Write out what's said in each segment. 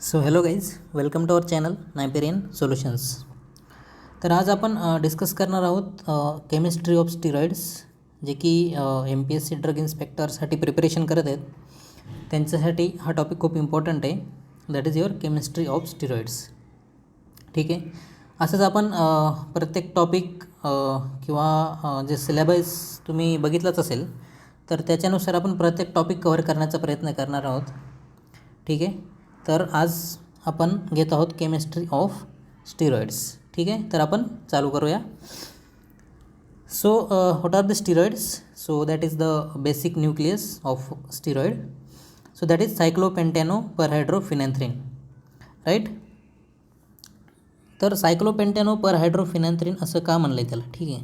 So hello guys, welcome to our channel नायपेरियन solutions. तर आज आपण डिस्कस करणार आहोत केमिस्ट्री ऑफ स्टिरॉइड्स, जे की MPSC ड्रग इन्स्पेक्टरसाठी प्रिपरेशन करत आहेत. त्यांच्यासाठी हा टॉपिक खूप इम्पॉर्टंट आहे. That is your chemistry of steroids. ठीक आहे. असंच आपण प्रत्येक टॉपिक किंवा जे सिलेबस तुम्ही बघितलंच असेल, तर त्याच्यानुसार आपण प्रत्येक टॉपिक कव्हर करण्याचा प्रयत्न करणार आहोत. ठीक आहे. तर आज आपण घेत आहोत केमिस्ट्री ऑफ स्टिरॉइड्स. ठीक आहे. तर आपण चालू करूया. So what are the steroids? So that is the basic nucleus of steroid. So that is cyclopentano perhydrophenanthrene, right. तर सायक्लोपेंटॅनो परहायड्रोफिनॅन्थ्रिन असं का म्हणलं आहे त्याला? ठीक आहे.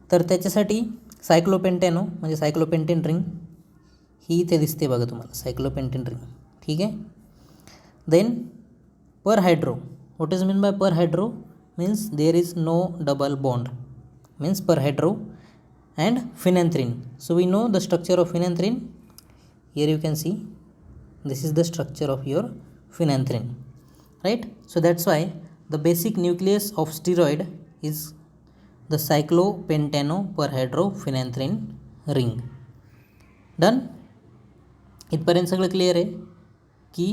तर त्याच्यासाठी सायक्लोपेंटॅनो म्हणजे सायक्लोपेंटेन रिंग ही इथे दिसते बघा तुम्हाला, सायक्लोपेंटेन रिंग. ठीक आहे. Then per hydro, what is meant by per hydro? Means there is no double bond, means per hydro. And phenanthrin, so we know the structure of phenanthrin. Here you can see this is the structure of your phenanthrin, right? So that's why the basic nucleus of steroid is the cyclopentano perhydrophenanthrin ring. Done. इथपर्यंत सगळं clear आहे की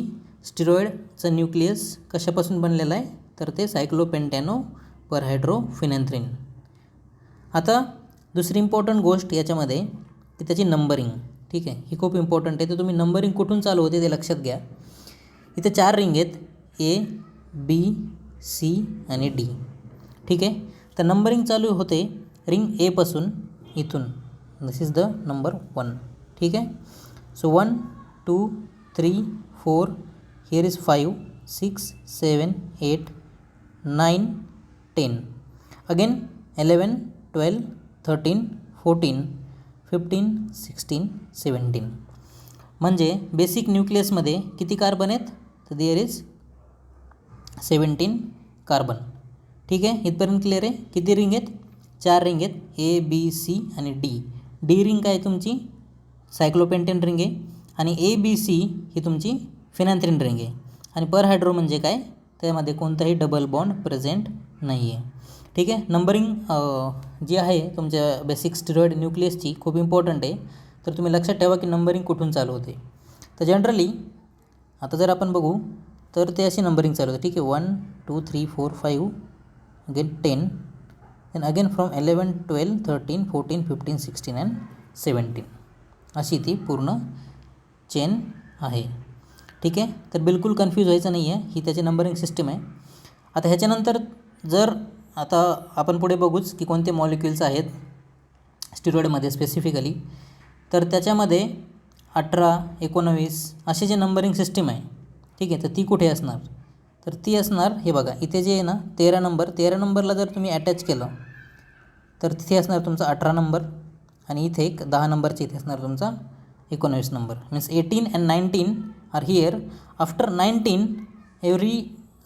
स्टिरॉइडचं nucleus कशापासून बनलेलं आहे, तर ते सायक्लोपेंटॅनो परहायड्रोफिनॅन्थ्रिन. आता दुसरी इम्पॉर्टंट गोष्ट याच्यामध्ये की त्याची नंबरिंग. ठीक आहे. ही खूप इम्पॉर्टंट आहे. तर तुम्ही नंबरिंग कुठून चालू होते ते लक्षात घ्या. इथे 4 रिंग आहेत, A, B, C आणि D. ठीक आहे. तर नंबरिंग चालू होते रिंग A पासून, इथून. दिस इज द नंबर 1. ठीक आहे. So 1, 2, 3, 4, here is 5, 6, 7, 8, 9, 10. Again 11, 12, 13, 14, 15, 16, 17. म्हणजे बेसिक न्यूक्लियसमध्ये किती कार्बन आहेत? तर देअर इज 17 कार्बन. ठीक आहे. इथपर्यंत क्लिअर आहे. किती रिंग आहेत? 4 रिंग आहेत, A, B, C आणि D. D रिंग काय तुमची? सायक्लोपेंटेन रिंग आहे. आणि A, B, C ही तुमची फिनॅन्थ्रिन रिंग आहे. आणि पर हायड्रो म्हणजे काय? त्यामध्ये कोणताही डबल बॉन्ड प्रेझेंट नाही आहे. ठीक आहे. नंबरिंग जी आहे तुमच्या बेसिक स्टिरॉइड न्यूक्लियसची खूप इम्पॉर्टंट आहे. तर तुम्ही लक्षात ठेवा की नंबरिंग कुठून चालू होते. तर जनरली आता जर आपण बघू तर ते अशी नंबरिंग चालू होते. ठीक आहे. 1, 2, 3, 4, 5, again 10, then again from 11, 12, 13, 14, 15, 16 and 17. अशी ती पूर्ण चेन आहे. ठीक आहे. तर बिलकुल कन्फ्यूज व्हायचं नाही आहे. ही त्याची नंबरिंग सिस्टीम आहे. आता ह्याच्यानंतर जर आता आपण पुढे बघूच की कोणते मॉलिक्युल्स आहेत स्टिरॉइडमध्ये स्पेसिफिकली. तर त्याच्यामध्ये 18, 19 असे जे नंबरिंग सिस्टीम आहे. ठीक आहे. तर ती कुठे असणार? तर ती असणार, हे बघा इथे जे आहे ना 13 नंबरला जर तुम्ही अटॅच केलं तर तिथे असणार तुमचा 18 नंबर. आणि इथे एक 10 नंबरचे इथे असणार तुमचा 19 number. Means 18 and 19 are here. After 19 every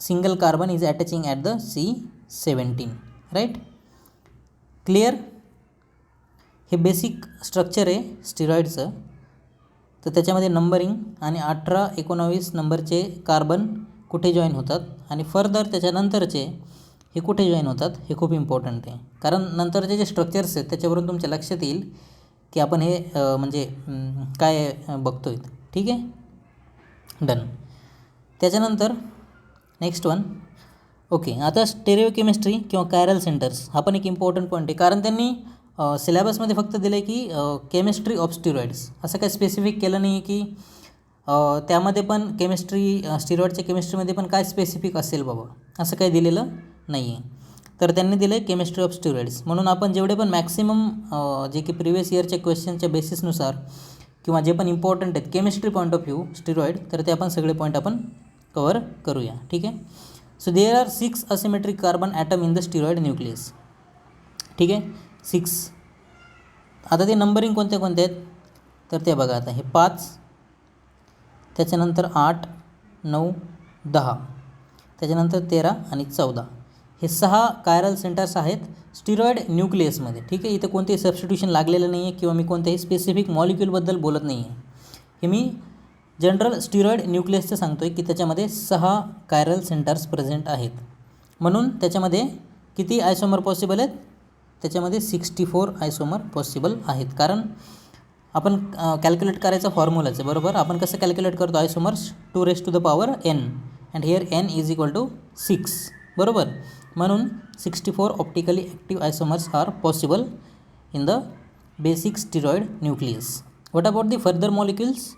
single carbon is attaching at the C17, right? Clear? हे बेसिक स्ट्रक्चर आहे स्टिरॉइडचं. तर त्याच्यामध्ये नंबरिंग आणि 18, 19 नंबरचे कार्बन कुठे जॉईन होतात आणि फर्दर त्याच्यानंतरचे हे कुठे जॉईन होतात हे खूप इम्पॉर्टंट आहे. कारण नंतरचे जे स्ट्रक्चर्स आहेत त्याच्यावरून तुमच्या लक्षात येईल की आपण हे म्हणजे काय बघतो आहे. ठीक आहे. डन. त्याच्यानंतर नेक्स्ट वन. ओके. आता स्टेरिओकेमिस्ट्री किंवा कायरल सेंटर्स हा पण एक इम्पॉर्टंट पॉईंट आहे. कारण त्यांनी सिलेबसमध्ये फक्त दिलं आहे की केमिस्ट्री ऑफ स्टिरॉइड्स, असं काही स्पेसिफिक केलं नाही की त्यामध्ये पण केमिस्ट्री स्टिरॉइडच्या केमिस्ट्रीमध्ये पण काय स्पेसिफिक असेल बाबा, असं काही दिलेलं नाही आहे. तर त्यांनी दिलं आहे केमिस्ट्री ऑफ स्टिरॉइड्स. म्हणून आपण जेवढे पण मॅक्सिमम जे की प्रिवियस इयरच्या क्वेश्चनच्या बेसिसनुसार किंवा जे पण इम्पॉर्टंट आहेत chemistry point of view steroid, तर ते आपण सगळे पॉईंट आपण कवर करूया. ठीक आहे. So there are 6 asymmetric carbon atom in the steroid nucleus. ठीक आहे. 6. आता ते नंबरिंग कोणते कोणते आहेत तर ते बघा. आता हे 5, त्याच्यानंतर 8, 9, 10, त्याच्यानंतर 13 आणि 14. हे 6 कायरल सेंटर्स आहेत स्टिरॉइड न्यूक्लियसमध्ये. ठीक आहे. इथे कोणतेही सबस्टिट्यूशन लागलेलं नाही आहे किंवा मी कोणत्याही स्पेसिफिक मॉलिक्यूलबद्दल बोलत नाही आहे. हे मी जनरल स्टिरॉइड न्यूक्लियसचं सांगतो आहे की त्याच्यामध्ये 6 कायरल सेंटर्स प्रेझेंट आहेत, म्हणून त्याच्यामध्ये किती आयसोमर पॉसिबल आहेत? त्याच्यामध्ये 64 आयसोमर पॉसिबल आहेत. कारण आपण कॅल्क्युलेट करायचा फॉर्म्युलाच आहे, बरोबर. आपण कसं कॅल्क्युलेट करतो isomers? 2n and here n is equal to 6, बरोबर. म्हणून 64 optically active isomers are possible in the basic steroid nucleus. What about the further molecules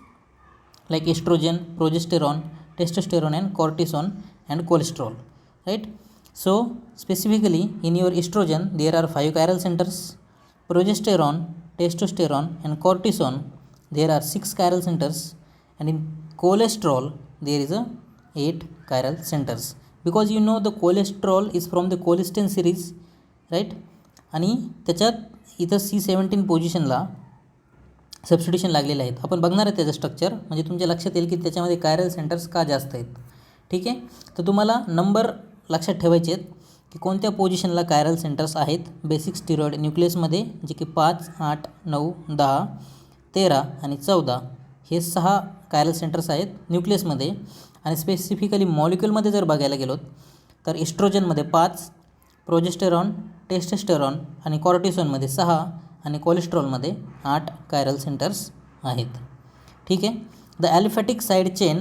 like estrogen, progesterone, testosterone and cortisone and cholesterol, right? So specifically in your estrogen there are 5 chiral centers, progesterone, testosterone and cortisone there are 6 chiral centers, and in cholesterol there is a 8 chiral centers, because you know the cholesterol is from the cholesterol series, right? आणि त्याच्यात इथं C17 पोझिशनला substitution लागलेले आहेत. आपण बघणार आहे त्याचं स्ट्रक्चर, म्हणजे तुमच्या लक्षात येईल की त्याच्यामध्ये कायरल सेंटर्स का जास्त आहेत. ठीक आहे, तर तुम्हाला नंबर लक्षात ठेवायचे आहेत की कोणत्या पोझिशनला कायरल सेंटर्स आहेत बेसिक स्टिरॉइड न्यूक्लियसमध्ये, जे की 5, 8, 9, 10, 13 आणि 14 हे 6 कायरल सेंटर्स आहेत न्यूक्लियसमध्ये. आणि स्पेसिफिकली मॉलिक्युलमध्ये जर बघायला गेलो तर इस्ट्रोजनमध्ये 5, प्रोजेस्टेरॉन, टेस्टोस्टेरॉन आणि कॉर्टिसॉनमध्ये 6 आणि कोलेस्ट्रॉलमध्ये 8 कायरल सेंटर्स आहेत. ठीक आहे. The aliphatic side chain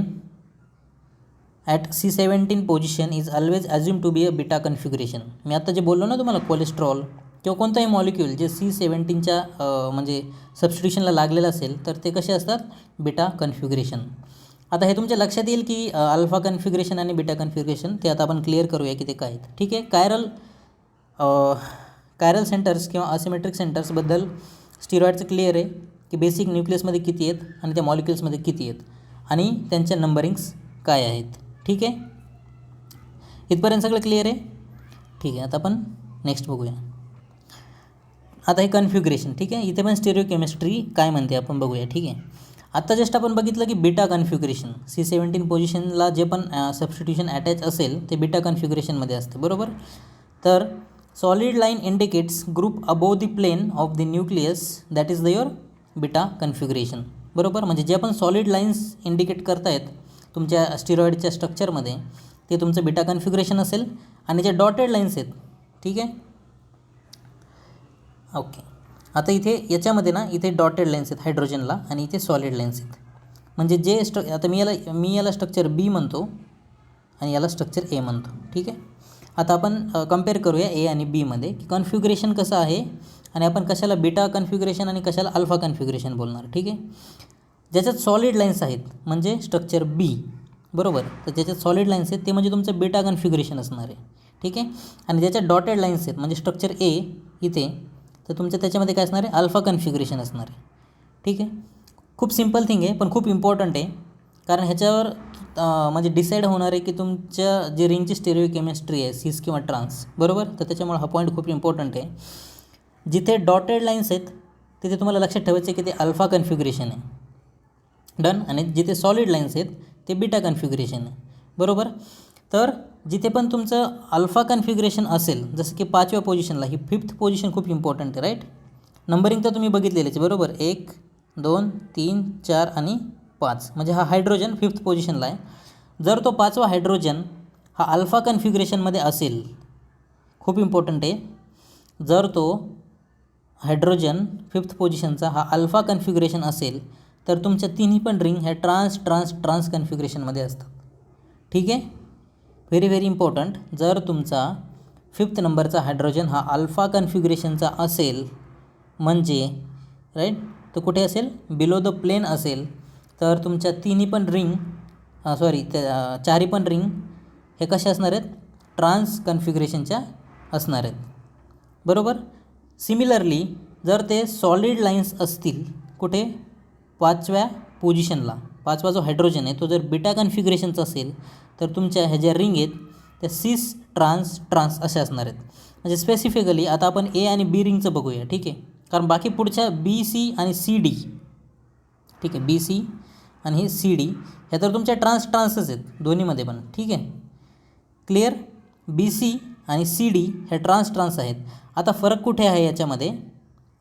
at C17 position is always assume to be a beta configuration. मी आता जे बोललो ना तुम्हाला, कोलेस्ट्रॉल किंवा कोणताही मॉलिक्यूल जे C17च्या म्हणजे सबस्टिट्यूशनला लागलेलं असेल तर ते कसे असतात? बीटा कन्फिग्युरेशन. आता हे तुमच्या लक्षात येईल की अल्फा कन्फिग्युरेशन आणि बीटा कन्फिग्युरेशन ते आता आपण क्लिअर करूया की ते काय आहेत. ठीक आहे. कायरल सेंटर्स किंवा असिमेट्रिक सेंटर्सबद्दल स्टिरॉइडचं क्लिअर आहे की बेसिक न्यूक्लियसमध्ये किती आहेत आणि त्या मॉलिक्युल्समध्ये किती आहेत आणि त्यांच्या नंबरिंग्स काय आहेत. ठीक आहे, इथपर्यंत सगळं क्लिअर आहे. ठीक आहे, आता आपण नेक्स्ट बघूया. आता हे कन्फिग्युरेशन. ठीक आहे, इथे पण स्टिरिओकेमिस्ट्री काय म्हणते आपण बघूया. ठीक आहे, आत्ता जस्ट आपण बघितलं की बीटा कन्फिग्युरेशन C17 पोझिशनला जे पण सबस्टिट्यूशन अटॅच असेल ते बीटा कन्फिग्युरेशनमध्ये असते, बरोबर. तर solid line indicates group above the plane of the nucleus, that is the your beta configuration, बरोबर. म्हणजे जे आपण सॉलिड लाईन्स इंडिकेट करतायत तुमच्या स्टिरॉइडच्या स्ट्रक्चरमध्ये ते तुमचं बीटा कन्फिग्युरेशन असेल. आणि जे डॉटेड लाईन्स आहेत, ठीक आहे, ओके. आता इथे याच्यामध्ये ना इथे डॉटेड लाईन्स आहेत हायड्रोजनला आणि इथे सॉलिड लाईन्स आहेत. म्हणजे जे आता मी याला स्ट्रक्चर बी म्हणतो आणि याला स्ट्रक्चर ए म्हणतो. ठीक आहे. आता आपण कम्पेअर करूया ए आणि बीमध्ये की कन्फिग्युरेशन कसं आहे आणि आपण कशाला बीटा कन्फिग्युरेशन आणि कशाला अल्फा कन्फिग्युरेशन बोलणार. ठीक आहे. ज्याच्यात सॉलिड लाईन्स आहेत म्हणजे स्ट्रक्चर बी, बरोबर. तर ज्याच्यात सॉलिड लाईन्स आहेत ते म्हणजे तुमचं बीटा कन्फिग्युरेशन असणार आहे. ठीक आहे. आणि ज्याच्यात डॉटेड लाईन्स आहेत म्हणजे स्ट्रक्चर ए इथे, तर तुमचं त्याच्यामध्ये काय असणार आहे? अल्फा कन्फिग्युरेशन असणार आहे. ठीक आहे. खूप सिम्पल थिंग आहे पण खूप इम्पॉर्टंट आहे, कारण ह्याच्यावर म्हणजे डिसाईड होणार आहे की तुमच्या जे रिंगची स्टिरिओकेमिस्ट्री आहे सिस किंवा ट्रान्स, बरोबर. तर त्याच्यामुळे हा पॉईंट खूप इम्पॉर्टंट आहे. जिथे डॉटेड लाईन्स आहेत तिथे तुम्हाला लक्षात ठेवायचं आहे की ते अल्फा कन्फिग्युरेशन आहे, डन. आणि जिथे सॉलिड लाईन्स आहेत ते बीटा कन्फिग्युरेशन आहे, बरोबर. तर जिथे पण तुमचं अल्फा कन्फिग्युरेशन असेल, जसं की 5व्या पोझिशनला, ही 5th पोझिशन खूप इम्पॉर्टंट आहे, राईट. नंबरिंग तर तुम्ही बघितलेलीच आहे, बरोबर. 1, 2, 3, 4 आणि 5 म्हणजे हा हायड्रोजन 5th पोझिशनला आहे. जर तो 5वा हायड्रोजन हा अल्फा कन्फिग्युरेशनमध्ये असेल, खूप इम्पॉर्टंट आहे, जर तो हायड्रोजन 5th पोझिशनचा हा अल्फा कन्फिग्युरेशन असेल तर तुमच्या तिन्ही पण रिंग ह्या ट्रान्स ट्रान्स ट्रान्स कन्फिग्युरेशनमध्ये असतात. ठीक आहे. Very very important. जर तुमचा 5th नंबरचा हायड्रोजन हा अल्फा कन्फिग्युरेशनचा असेल म्हणजे, राईट, तो कुठे असेल? बिलो द प्लेन असेल, तर तुमच्या तिन्ही पण रिंग चारही पण रिंग हे कसे असणार आहेत? ट्रान्स कन्फिग्युरेशनच्या असणार आहेत, बरोबर. सिमिलरली जर ते सॉलिड लाईन्स असतील कुठे? 5व्या पोझिशनला, 5वा जो हायड्रोजन आहे तो जर बीटा कन्फिग्युरेशनचा असेल तर तुमच्या ह्या ज्या रिंग आहेत त्या सिस ट्रान्स ट्रान्स अशा असणार आहेत. म्हणजे स्पेसिफिकली आता आपण ए आणि बी रिंगचं बघूया. ठीक आहे, कारण बाकी पुढच्या बी सी आणि सी डी, ठीक आहे, बी सी आणि हे सी डी ह्या तर तुमच्या ट्रान्सच आहेत दोन्हीमध्ये पण. ठीक आहे, क्लिअर. बी सी आणि सी डी ह्या ट्रान्स आहेत. आता फरक कुठे आहे याच्यामध्ये?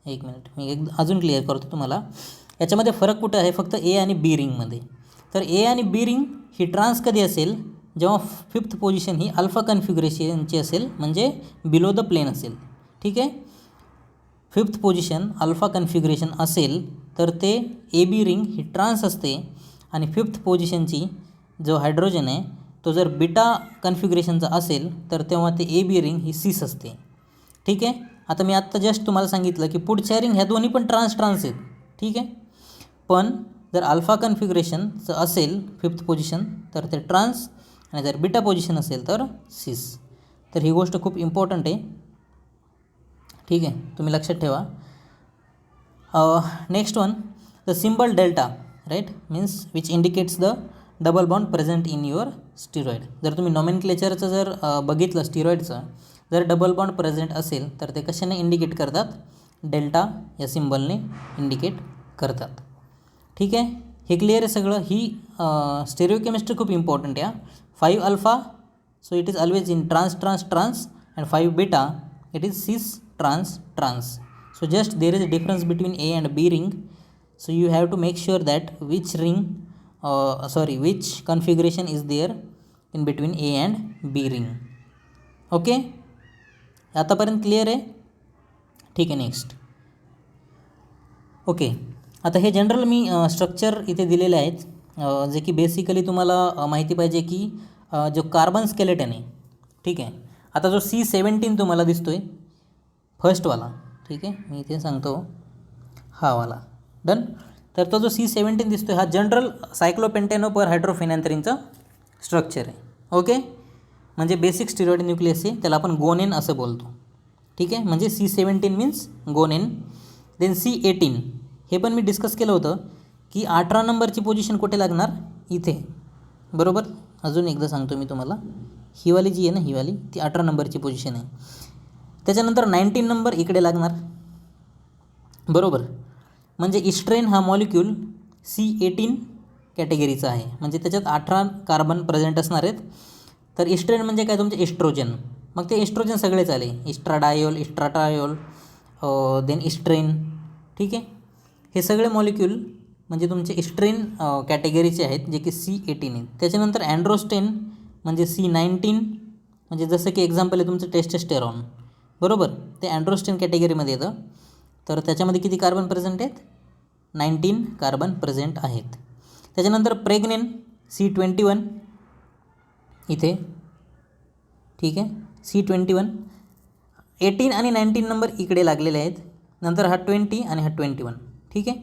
एक मिनिट, मी अजून क्लिअर करतो तुम्हाला. याच्यामध्ये फरक कुठे आहे? फक्त ए आणि बी रिंगमध्ये. तर ए आणि बी रिंग ही ट्रान्स कधी असेल, जेव्हा फिफ्थ पोझिशन ही अल्फा कन्फिगरेशनची असेल, म्हणजे बिलो द प्लेन असेल. ठीक आहे, फिफ्थ पोझिशन अल्फा कन्फिगरेशन असेल तर ते A B ring he trans असते. आणि फिफ्थ पोझिशनची जो हायड्रोजन आहे तो जर बीटा कन्फिगरेशनचा असेल तर तेव्हा ते ए बी रिंग ही सिस असते. ठीक आहे, आता मी आत्ता जस्ट तुम्हाला सांगितलं की पुढच्या रिंग ह्या दोन्ही पण ट्रान्स आहेत. ठीक आहे, पण जर अल्फा कन्फिगरेशनचं असेल फिफ्थ पोझिशन तर ते ट्रान्स, आणि जर बीटा पोझिशन असेल तर सिस. तर ही गोष्ट खूप इम्पॉर्टंट आहे. ठीक आहे, तुम्ही लक्षात ठेवा. Next one, the symbol delta, right, means which indicates the double bond present in your steroid. जर तुम्ही नॉमेनक्लेचरचं जर बघितलं स्टिरॉइडचं, जर डबल बॉन्ड प्रेझेंट असेल तर ते कशाने इंडिकेट करतात, डेल्टा या सिम्बलने इंडिकेट करतात. ठीक आहे, हे क्लिअर आहे सगळं. ही स्टेरिओकेमिस्ट्री खूप इम्पॉर्टंट आहे. 5 alpha, so it is always in trans trans trans, and 5 beta it is cis trans trans. So just there is a difference between A and B ring, so you have to make sure that which configuration is there in between A and B ring. Okay, आतापर्यंत clear आहे. ठीक आहे, next. Okay, आता हे general मी structure इथे दिलेले आहेत, जे की बेसिकली तुम्हाला माहिती पाहिजे की जो कार्बन स्केलेटन आहे. ठीक आहे, आता जो C17 तुम्हाला दिसतो आहे फर्स्टवाला, ठीक आहे, मी इथे सांगतो हा वाला, डन. तर तो जो C17 दिसतो आहे हा जनरल सायक्लोपेंटॅनो पर हायड्रोफिनॅन्थ्रिनचं स्ट्रक्चर आहे. ओके, म्हणजे बेसिक स्टिरॉइड न्यूक्लियस आहे, त्याला आपण गोनेन असं बोलतो. ठीक आहे, म्हणजे C17 मीन्स गोनेन. देन C18 हे पण मी डिस्कस केलं होतं की 18 नंबरची पोझिशन कुठे लागणार, इथे, बरोबर. अजून एकदा सांगतो मी तुम्हाला, ही वाली जी आहे ना, ही वाली ती 18 नंबरची पोझिशन आहे. त्याच्यानंतर 19 नंबर इकडे लागणार, बरोबर. म्हणजे इस्ट्रेन हा मॉलिक्यूल C18 कॅटेगरीचा आहे, म्हणजे त्याच्यात 18 कार्बन प्रेझेंट असणार आहेत. तर इस्ट्रेन म्हणजे काय, तुमचे एस्ट्रोजन. मग ते एस्ट्रोजन सगळेच आले, इस्ट्राडायोल, इस्ट्राटायोल, देन इस्ट्रेन. ठीक आहे, हे सगळे मॉलिक्यूल म्हणजे तुमचे इस्ट्रेन कॅटेगरीचे आहेत, जे की C18 आहेत. त्याच्यानंतर अँड्रोस्टेन म्हणजे C19, म्हणजे जसं की एक्झाम्पल आहे तुमचं टेस्टोस्टेरॉन, बरोबर, ते अँड्रोस्टेन कॅटेगरीमध्ये येतं. तर त्याच्यामध्ये किती कार्बन प्रेझेंट आहेत, 19 कार्बन प्रेझेंट आहेत. त्याच्यानंतर प्रेग्नेन C21 इथे. ठीक आहे, C21, 18 आणि 19 नंबर इकडे लागलेले आहेत. नंतर हा 20 आणि हा 21. ठीक आहे,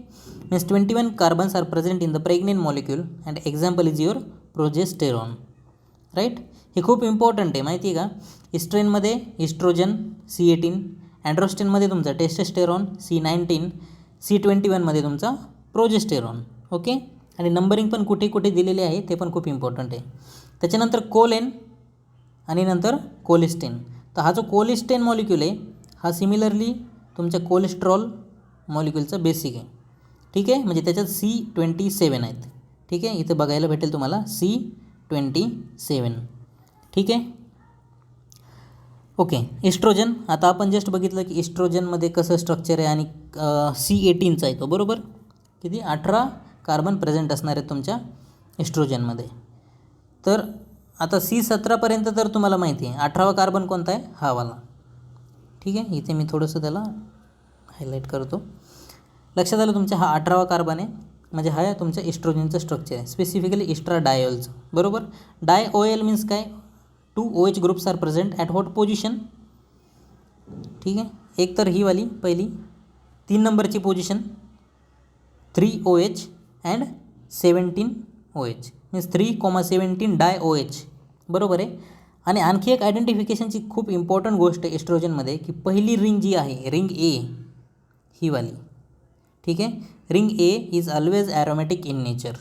means 21 carbons are present in the pregnant molecule and example is your progesterone. Right, हे खूप इम्पॉर्टंट आहे, माहिती आहे का. इस्ट्रेनमध्ये इस्ट्रोजन C18, अँड्रोस्टेनमध्ये तुमचा टेस्टोस्टेरॉन C19, C21मध्ये तुमचा प्रोजेस्टेरॉन. ओके, आणि नंबरिंग पण कुठे कुठे दिलेले आहे ते पण खूप इम्पॉर्टंट आहे. त्याच्यानंतर कोलेन आणि नंतर कोलेस्टेन. तर हा जो कोलेस्टेन मॉलिक्यूल आहे हा सिमिलरली तुमच्या कोलेस्ट्रॉल मॉलिक्यूलचा बेसिक आहे. ठीक आहे, म्हणजे त्याच्यात C27 आहेत. ठीक आहे, इथे बघायला भेटेल तुम्हाला C27. ठीक आहे, ओके. इस्ट्रोजन, आता आपण जस्ट बघितलं की इस्ट्रोजनमध्ये कसं स्ट्रक्चर आहे, आणि C18चा आहे तो, बरोबर. किती, 18 कार्बन प्रेझेंट असणार आहेत तुमच्या इस्ट्रोजनमध्ये. तर आता C17पर्यंत तर तुम्हाला माहिती आहे, 18वा कार्बन कोणता आहे, हा वाला. ठीक आहे, इथे मी थोडंसं त्याला हायलाईट करतो. लक्षात आलं तुमच्या, हा 18वा कार्बन आहे, म्हणजे हा तुमच्या इस्ट्रोजनचं स्ट्रक्चर आहे, स्पेसिफिकली इस्ट्राडायोलचं, बरोबर. डाय OL मीन्स काय, 2 OH groups are present at what position. ठीक आहे, एक तर ही वाली पहिली 3 नंबरची position 3 OH and 17 OH, means 3,17 di OH, बरोबर आहे. आणि आणखी एक आयडेंटिफिकेशनची खूप इम्पॉर्टंट गोष्ट आहे इस्ट्रोजनमध्ये, की पहिली रिंग जी आहे, रिंग A, ही वाली. ठीक आहे, ring A is always aromatic in nature.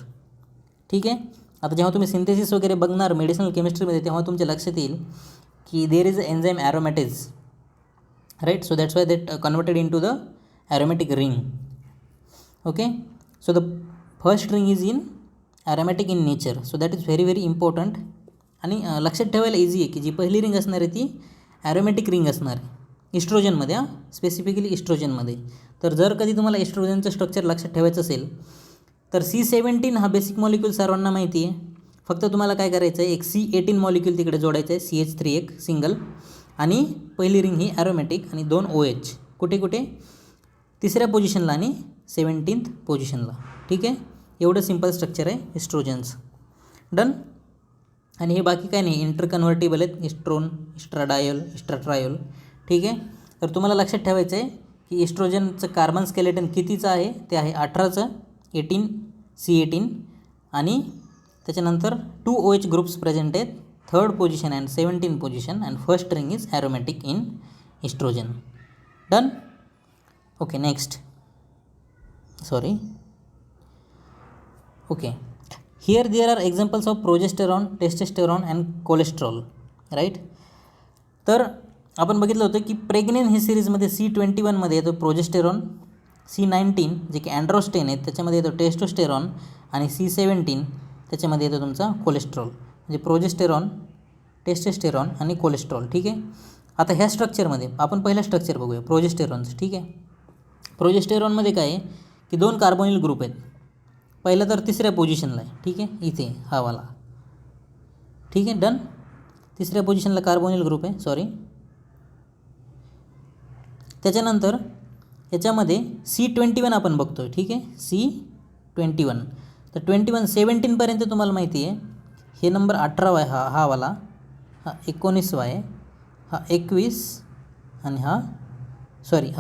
ठीक आहे, आता जेव्हा तुम्ही सिंथेसिस वगैरे बघणार मेडिसिनल केमिस्ट्रीमध्ये, तेव्हा तुमच्या लक्षात येईल की there is a enzyme aromatase, right. So that's why that converted into the aromatic ring. Okay, so the first ring is in aromatic in nature, so that is very very important. आणि लक्षात ठेवायला easy आहे की जी पहिली ring असणार आहे ती aromatic ring असणार आहे तर C17 हा बेसिक मॉलिक्यूल सर्वांना माहिती आहे. फक्त तुम्हाला काय करायचं आहे, एक C18 मॉलिक्यूल तिकडे जोडायचं आहे, CH3 एक सिंगल, आणि पहिली रिंग ही ॲरोमॅटिक आणि 2 OH कुठे कुठे, तिसऱ्या पोझिशनला आणि 17th पोझिशनला. ठीक आहे, एवढं सिम्पल स्ट्रक्चर आहे इस्ट्रोजन्स. डन. आणि हे बाकी काय नाही, इंटरकन्व्हर्टेबल आहेत, इस्ट्रोन, इस्ट्राडायोल, इस्ट्राट्रायोल. ठीक आहे, तर तुम्हाला लक्षात ठेवायचं आहे की इस्ट्रोजनचं कार्बन स्केलेटन कितीचं आहे, ते आहे 18चं, 18 C18, आणि त्याच्यानंतर 2 OH ग्रुप्स प्रेझेंट आहेत, 3rd position and 17th position, and first ring is aromatic in estrogen. Done. Okay, next. Sorry. Okay, here there are examples of progesterone, testosterone and cholesterol. Right. तर आपण बघितलं होतं की प्रेग्नेन हे सिरीजमध्ये C21मध्ये येतो प्रोजेस्टेरॉन, C19 जे की अँड्रोस्टेन आहेत त्याच्यामध्ये येतो टेस्टोस्टेरॉन, आणि C17 त्याच्यामध्ये येतो तुमचा कोलेस्ट्रॉल. म्हणजे प्रोजेस्टेरॉन, टेस्टेस्टेरॉन आणि कोलेस्ट्रॉल. ठीक आहे, आता ह्या स्ट्रक्चरमध्ये आपण पहिलं स्ट्रक्चर बघूया प्रोजेस्टेरॉनचं. ठीक आहे, प्रोजेस्टेरॉनमध्ये काय आहे की 2 कार्बोनिल ग्रुप आहेत. पहिलं तर तिसऱ्या पोझिशनला आहे. ठीक आहे, इथे हा वाला. ठीक आहे, डन. तिसऱ्या पोझिशनला कार्बोनिल ग्रुप आहे, सॉरी. त्याच्यानंतर याच्यामध्ये C21 आपण बघतोय. ठीक आहे, C21. तर 21 17पर्यंत तुम्हाला माहिती आहे, हे नंबर 18 आहे, हा वाला, हा 19 आहे, हा 21, आणि हा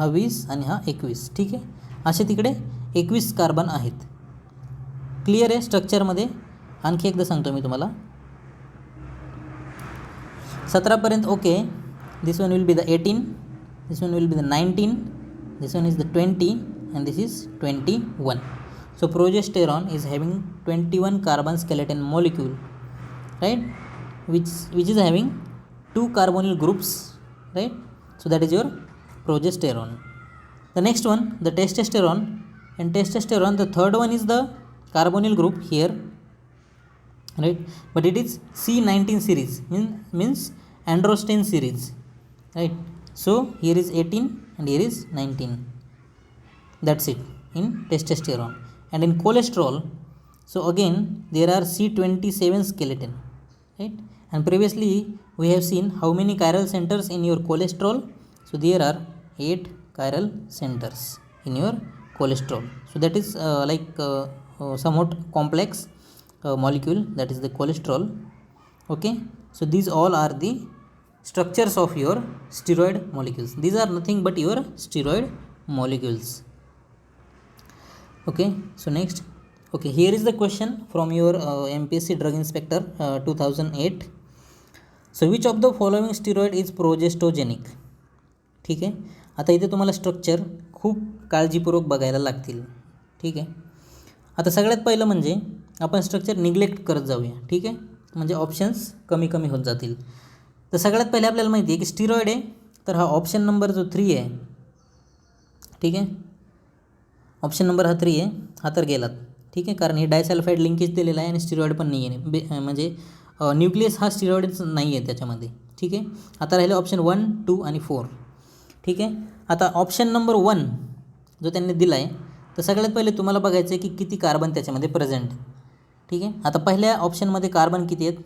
20, आणि हा 21. ठीक आहे, असे तिकडे 21 कार्बन आहेत. क्लिअर आहे स्ट्रक्चरमध्ये. आणखी एकदा सांगतो मी तुम्हाला. 17पर्यंत okay. This one will be the 18, this one will be the 19, this one is the 20, and this is 21. So progesterone is having 21 carbon skeleton molecule, right, which is having 2 carbonyl groups, right. So that is your progesterone. The next one, the testosterone. And testosterone, the third one is the carbonyl group here, right, but it is C19 series, means androsten series, right. So here is 18 and here is 19. That's it in testosterone. And in cholesterol, so again there are C27 skeleton, right. And previously we have seen how many chiral centers in your cholesterol. So there are 8 chiral centers in your cholesterol. So that is somewhat complex molecule, that is the cholesterol. Okay, so these all are the structures of your steroid molecules. These are nothing but your steroid molecules. Okay, so next. Okay, here is the question from your MPSC Drug Inspector 2008. So which of the following steroid is progestogenic? ठीक आहे, आता इथे तुम्हाला structure खूप काळजीपूर्वक बघायला लागतील. ठीक आहे, आता सगळ्यात पहिलं म्हणजे आपण स्ट्रक्चर निग्लेक्ट करत जाऊया. ठीक आहे, म्हणजे ऑप्शन्स कमी कमी होत जातील. तर सगळ्यात पहिले आपल्याला माहिती आहे की स्टिरॉइड आहे, तर हा ऑप्शन नंबर जो 3 आहे. ठीक आहे, ऑप्शन नंबर हा 3 आहे, हा तर गेलात. ठीक आहे, कारण हे डायसल्फाईड लिंकेज दिलेला आहे आणि स्टिरॉइड पण नाही आहे, म्हणजे न्यूक्लियस हा स्टिरॉइडच नाही आहे त्याच्यामध्ये. ठीक आहे, आता राहिले ऑप्शन 1, 2 आणि 4. ठीक आहे, आता ऑप्शन नंबर 1 जो त्यांनी दिला आहे, तर सगळ्यात पहिले तुम्हाला बघायचं आहे की किती कार्बन त्याच्यामध्ये प्रेझेंट. ठीक आहे, आता पहिल्या ऑप्शनमध्ये कार्बन किती आहेत,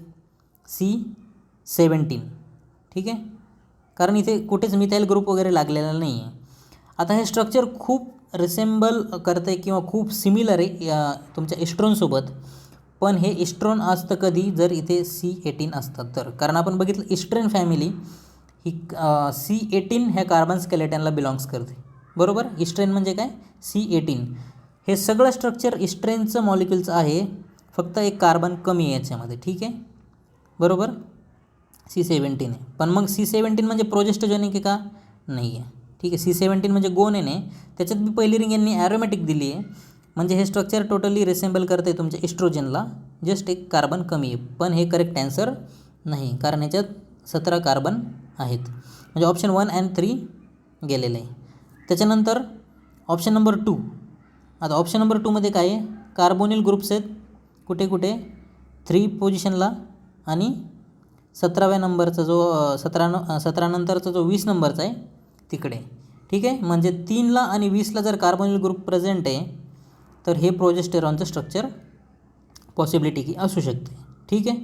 C17. ठीक आहे, कारण इथे कुठेच मिथाइल ग्रुप वगैरे लागलेला नाही आहे. आता हे स्ट्रक्चर खूप रिसेंबल करतं आहे किंवा खूप सिमिलर आहे तुमच्या इस्ट्रोनसोबत, पण हे इस्ट्रोन असतं कधी जर इथे C18 असतात तर. कारण आपण बघितलं इस्ट्रेन फॅमिली ही C18 ह्या कार्बन स्केलेटनला बिलॉंग्स करते, बरोबर. इस्ट्रेन म्हणजे काय, C18. हे सगळं स्ट्रक्चर इस्ट्रेनचं मॉलिक्युलचं आहे, फक्त एक कार्बन कमी आहे याच्यामध्ये. ठीक आहे, बरोबर. C17 आहे, पण मग C17 म्हणजे प्रोजेस्टोजेनिक आहे का, नाही आहे. ठीक आहे, C17 म्हणजे गोनेन आहे, त्याच्यात बी पहिली रिंग यांनी ॲरोमॅटिक दिली आहे, म्हणजे हे स्ट्रक्चर टोटली रिसेंबल करते तुमच्या इस्ट्रोजनला, जस्ट एक कार्बन कमी आहे. पण हे करेक्ट ॲन्सर नाही, कारण याच्यात 17 कार्बन आहेत, म्हणजे ऑप्शन 1 and 3 गेलेलं आहे. त्याच्यानंतर ऑप्शन नंबर 2. आता ऑप्शन नंबर 2मध्ये काय आहे, कार्बोनिल ग्रुप्स आहेत कुठे कुठे, 3 पोझिशनला आणि 17व्या नंबरचा जो 17 नंतरचा जो 20 नंबरचा आहे तिकडे. ठीक आहे, म्हणजे 3ला आणि 20ला जर कार्बोनिल ग्रुप प्रेझेंट आहे तर हे प्रोजेस्टेरॉनचं स्ट्रक्चर पॉसिबिलिटी की असू शकते. ठीक आहे.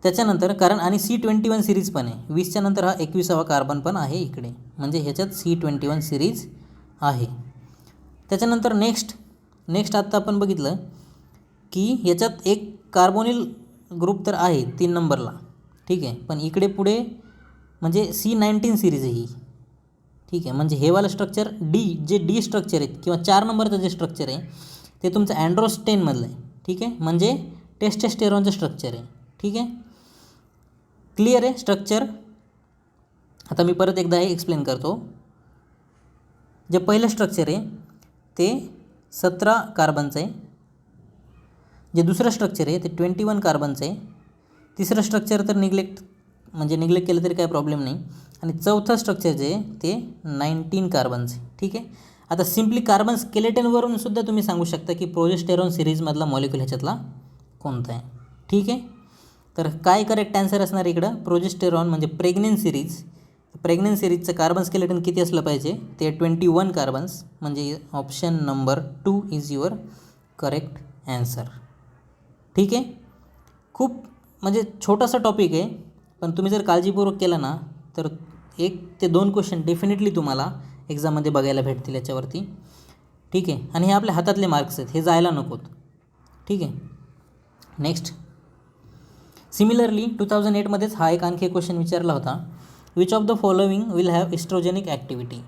त्याच्यानंतर कारण आणि C21 सिरीज पण आहे, 20च्या नंतर हा 21वा कार्बन पण आहे इकडे, म्हणजे ह्याच्यात C21 सिरीज आहे. त्याच्यानंतर नेक्स्ट आत्ता आपण बघितलं की ह्याच्यात एक कार्बोनिल ग्रुप तर आहे 3 नंबरला. ठीक आहे. पण इकडे पुढे म्हणजे C19 सिरीज आहे ही. ठीक आहे. म्हणजे हे वाला स्ट्रक्चर जे डी स्ट्रक्चर आहे किंवा 4 नंबरचं जे स्ट्रक्चर आहे ते तुमचं अँड्रोस्टेनमधलं आहे. ठीक आहे. म्हणजे टेस्टोस्टेरॉनचं स्ट्रक्चर आहे. ठीक आहे. क्लिअर आहे स्ट्रक्चर. आता मी परत एकदा हे एक्सप्लेन करतो. जे पहिलं स्ट्रक्चर आहे ते 17 कार्बनचं आहे. जे दुसरं स्ट्रक्चर आहे ते 21 कार्बनचं आहे. तिसरं स्ट्रक्चर तर निग्लेक्ट केलं तरी काही प्रॉब्लेम नाही. आणि चौथं स्ट्रक्चर जे आहे ते 19 कार्बनचं आहे. ठीक आहे. आता सिम्पली कार्बन स्केलेटनवरून सुद्धा तुम्ही सांगू शकता की प्रोजेस्टेरॉन सिरीजमधला मॉलिक्यूल ह्याच्यातला कोणता आहे. ठीक आहे. तर काय करेक्ट आन्सर असणार इकडं, प्रोजेस्टेरॉन म्हणजे प्रेग्नेंट सिरीजचं कार्बन स्केलेटन किती असलं पाहिजे, ते 21 कार्बन्स, म्हणजे option number 2 is your correct answer. ठीक आहे. खूप म्हणजे छोटासा टॉपिक आहे, पण तुम्ही जर काळजीपूर्वक केलं ना तर 1 ते 2 क्वेश्चन डेफिनेटली तुम्हाला एक्झाममध्ये बघायला भेटतील याच्यावरती. ठीक आहे. आणि हे आपल्या हातातले मार्क्स आहेत, हे जायला नकोत. ठीक आहे. नेक्स्ट सिमिलरली 2008मध्येच हा एक आणखी क्वेश्चन विचारला होता, which of the following will have estrogenic activity.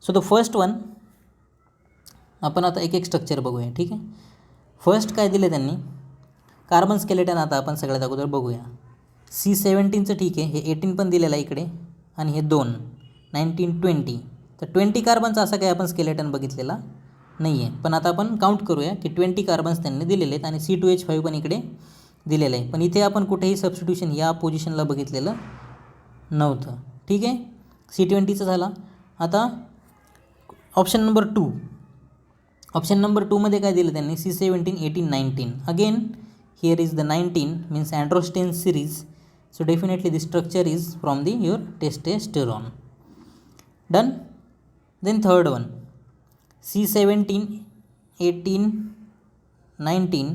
So the first one, आपण आता एक स्ट्रक्चर बघूया. ठीक आहे. फर्स्ट काय दिले त्यांनी, कार्बन स्केलेटन. आता आपण सगळ्यात अगोदर बघूया C17चं. ठीक आहे. हे 18 पण दिलेलं आहे इकडे, आणि हे 2 19 20. तर 20 कार्बनचा असा काही आपण स्केलेटन बघितलेला नाही आहे. पण आता आपण काउंट करूया की 20 कार्बन्स त्यांनी दिलेले आहेत, आणि C2H5 पण इकडे दिलेलं आहे. पण इथे आपण कुठेही सबस्टिट्यूशन या पोझिशनला बघितलेलं नव्हतं. ठीक आहे. C20चं झाला. आता ऑप्शन नंबर 2मध्ये काय दिलं त्यांनी, C17 18 19. Again here is the 19 means androstane series. So definitely the structure is from the your testosterone. Done. Then third one, C17 18 19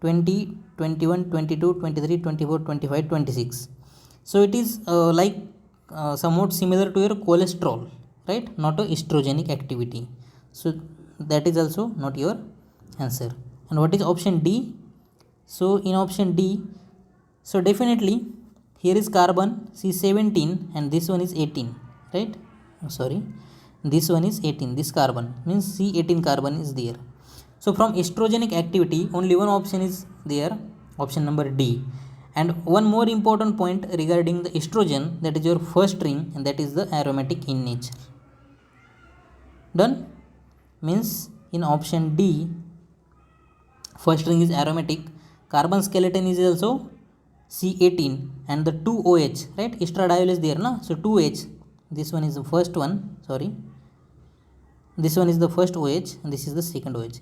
20 21 22 23 24 25 26. So it is somewhat similar to your cholesterol, right? Not a estrogenic activity. So that is also not your answer. And what is option D? So in option D, so definitely here is carbon C17 and this one is 18, right? This one is 18. This carbon means C18 carbon is there. So from estrogenic activity only one option is there, option number D. And one more important point regarding the estrogen, that is your first ring, and that is the aromatic in nature. Done. Means in option D, first ring is aromatic, carbon skeleton is also C18, and the 2OH, right? Estradiol is there, na? So 2H, this one is the first one, this one is the first OH and this is the second OH.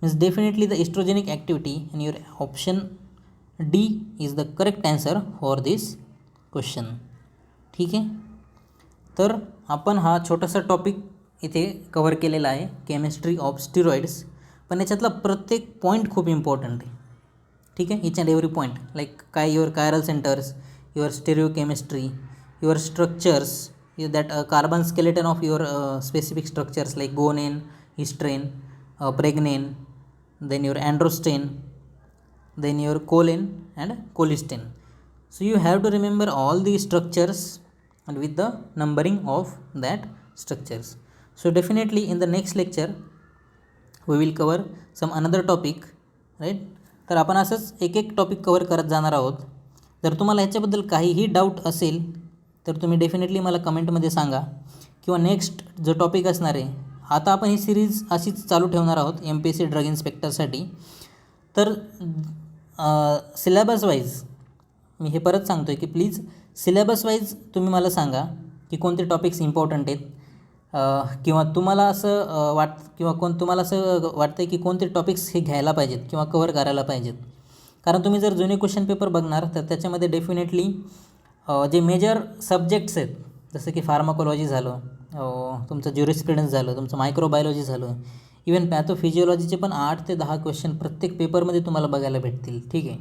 Means definitely the estrogenic activity in your option D is the correct answer for this question. ठीक आहे. तर आपण हा छोटासा topic इथे cover केलेला आहे, chemistry of steroids. पण याच्यातला प्रत्येक पॉईंट खूप इम्पॉर्टंट आहे. ठीक आहे. Each and every point, like काय your chiral centres, your stereochemistry, your structures, that carbon skeleton of your specific structures like guanine, histidine, pregnane, then your androstane, then your choline and cholestyne. So you have to remember all these structures and with the numbering of that structures. So definitely in the next lecture we will cover some another topic, right? तर आपण असंच एक topic cover करत जाणार आहोत. जर तुम्हाला ह्याच्याबद्दल काहीही डाऊट असेल तर तुम्ही डेफिनेटली मला कमेंटमध्ये सांगा, किंवा नेक्स्ट जो टॉपिक असणार आहे, आता आपण ही सिरीज अशीच चालू ठेवणार आहोत MPSC ड्रग इन्स्पेक्टरसाठी. तर सिलेबस वाईज मी हे परत सांगतो आहे की प्लीज सिलेबस वाईज तुम्ही मला सांगा की कोणते टॉपिक्स इम्पॉर्टंट आहेत, किंवा तुम्हाला असं तुम्हाला असं वाटतं आहे की कोणते टॉपिक्स हे घ्यायला पाहिजेत किंवा कवर करायला पाहिजेत. कारण तुम्ही जर जुने क्वेश्चन पेपर बघणार तर त्याच्यामध्ये डेफिनेटली जे मेजर सब्जेक्ट्स आहेत, जसं की फार्माकोलॉजी झालं, तुमचं ज्युरिस्प्रुडन्स झालं, तुमचं मायक्रोबायोलॉजी झालं, इवन पॅथोफिजिओलॉजीचे पण 8 ते 10 क्वेश्चन प्रत्येक पेपरमध्ये तुम्हाला बघायला भेटतील, ठीक आहे.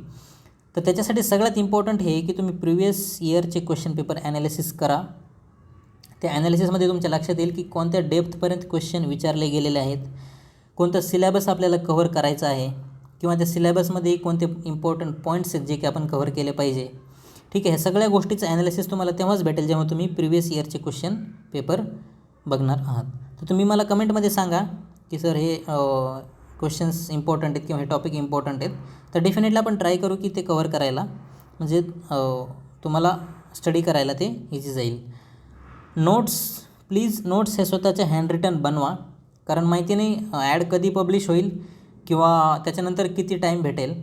तर त्याच्यासाठी सगळ्यात इम्पॉर्टंट हे की तुम्ही प्रिव्हियस इयरचे क्वेश्चन पेपर ॲनालिसिस करा. त्या ॲनालिसिसमध्ये तुमच्या लक्षात येईल की कोणत्या डेप्थपर्यंत क्वेश्चन विचारले गेलेले आहेत, कोणतं सिलेबस आपल्याला कव्हर करायचं आहे, किंवा त्या सिलेबसमध्ये कोणते इम्पॉर्टंट पॉईंट्स आहेत जे की आपण कव्हर केले पाहिजे, ठीक आहे. ह्या सगळ्या गोष्टीचं ॲनालिसिस तुम्हाला तेव्हाच भेटेल जेव्हा तुम्ही प्रिव्हियस इयरचे क्वेश्चन पेपर बघणार आहात. तर तुम्ही मला कमेंटमध्ये सांगा की सर हे क्वेश्चन्स इम्पॉर्टंट आहेत किंवा हे टॉपिक इम्पॉर्टंट आहेत. तर डेफिनेटली आपण ट्राय करू की ते कव्हर करायला, म्हणजे तुम्हाला स्टडी करायला ते इझी जाईल. नोट्स हे स्वतःचे हँडरिटन बनवा, कारण माहिती नाही ॲड कधी पब्लिश होईल किंवा त्याच्यानंतर किती टाईम भेटेल.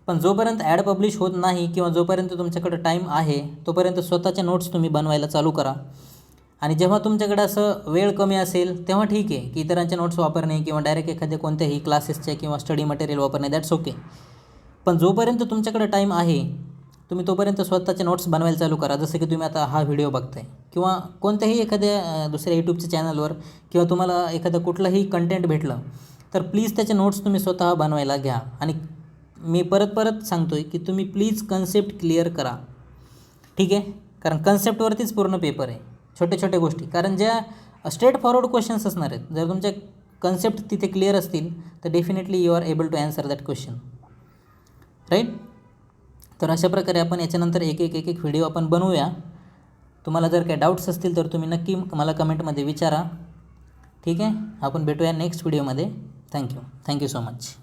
पण जोपर्यंत ॲड पब्लिश होत नाही किंवा जोपर्यंत तुमच्याकडे टाईम आहे तोपर्यंत स्वतःचे नोट्स तुम्ही बनवायला चालू करा. आणि जेव्हा तुमच्याकडे असं वेळ कमी असेल तेव्हा ठीक आहे की इतरांचे नोट्स वापरणे किंवा डायरेक्ट एखाद्या कोणत्याही क्लासेसचे किंवा स्टडी मटेरियल वापरणे, दॅट्स ओके. पण जोपर्यंत तुमच्याकडे टाईम आहे तुम्ही तोपर्यंत स्वतःचे नोट्स बनवायला चालू करा. जसं की तुम्ही आता हा व्हिडिओ बघताय किंवा कोणत्याही एखाद्या दुसऱ्या यूट्यूबच्या चॅनलवर किंवा तुम्हाला एखादं कुठलंही कंटेंट भेटलं तर प्लीज त्याचे नोट्स तुम्ही स्वतः बनवायला घ्या. आणि मी परत सांगतो आहे की तुम्ही प्लीज कन्सेप्ट क्लिअर करा, ठीक आहे. कारण कन्सेप्टवरतीच पूर्ण पेपर आहे, छोट्या गोष्टी. कारण ज्या स्ट्रेट फॉरवर्ड क्वेश्चन्स असणार आहेत, जर तुमच्या कन्सेप्ट तिथे क्लिअर असतील तर definitely you are able to answer that question, right. तर अशा प्रकारे आपण याच्यानंतर एक व्हिडिओ आपण बनवूया. तुम्हाला जर काही डाऊट्स असतील तर तुम्ही नक्की मला कमेंटमध्ये विचारा, ठीक आहे. आपण भेटूया नेक्स्ट व्हिडिओमध्ये. Thank you so much.